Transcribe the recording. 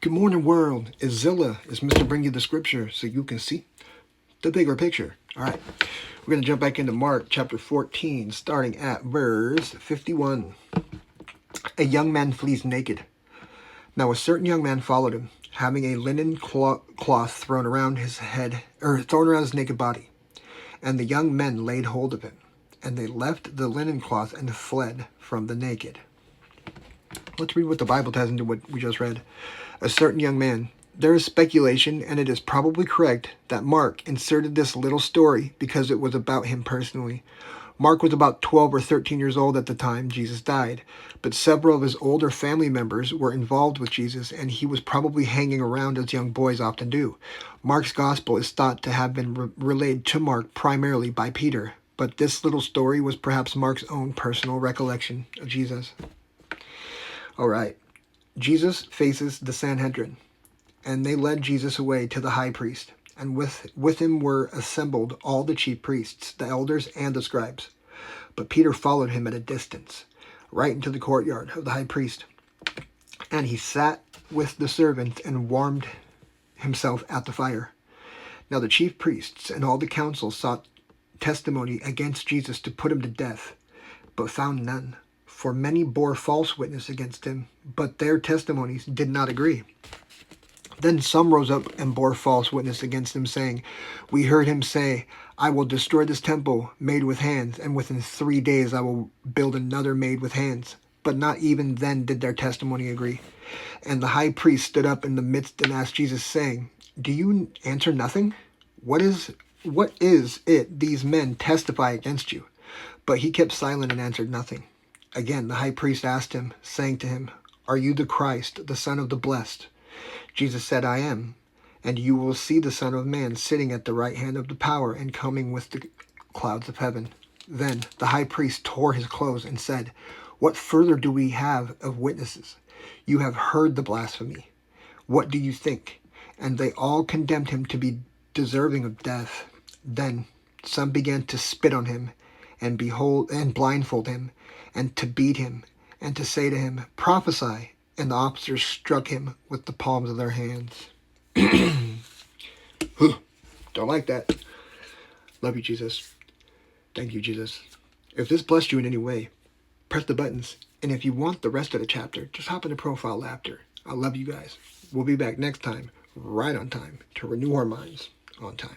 Good morning, world. It's Zilla. It's Mr. Bring You the Scripture so you can see the bigger picture. All right. We're going to jump back into Mark chapter 14, starting at verse 51. A young man flees naked. Now a certain young man followed him, having a linen cloth thrown around his head, or thrown around his naked body. And the young men laid hold of him, and they left the linen cloth and fled from the naked. Let's read what the Bible has into what we just read. A certain young man. There is speculation, and it is probably correct, that Mark inserted this little story because it was about him personally. Mark was about 12 or 13 years old at the time Jesus died, but several of his older family members were involved with Jesus, and he was probably hanging around as young boys often do. Mark's gospel is thought to have been relayed to Mark primarily by Peter, but this little story was perhaps Mark's own personal recollection of Jesus. All right. Jesus faces the Sanhedrin, and they led Jesus away to the high priest, and with him were assembled all the chief priests, the elders, and the scribes. But Peter followed him at a distance, right into the courtyard of the high priest. And he sat with the servants and warmed himself at the fire. Now the chief priests and all the council sought testimony against Jesus to put him to death, but found none. For many bore false witness against him, but their testimonies did not agree. Then some rose up and bore false witness against him, saying, We heard him say, I will destroy this temple made with hands, and within 3 days I will build another made with hands. But not even then did their testimony agree. And the high priest stood up in the midst and asked Jesus, saying, Do you answer nothing? What is it these men testify against you? But he kept silent and answered nothing. Again, the high priest asked him, saying to him, Are you the Christ, the Son of the Blessed? Jesus said, I am. And you will see the Son of Man sitting at the right hand of the power and coming with the clouds of heaven. Then the high priest tore his clothes and said, What further do we have of witnesses? You have heard the blasphemy. What do you think? And they all condemned him to be deserving of death. Then some began to spit on him and blindfold him, and to beat him, and to say to him, Prophesy. And the officers struck him with the palms of their hands. Don't like that. Love you, Jesus. Thank you, Jesus. If this blessed you in any way, press the buttons. And if you want the rest of the chapter, just hop into profile after. I love you guys. We'll be back next time, right on time, to renew our minds on time.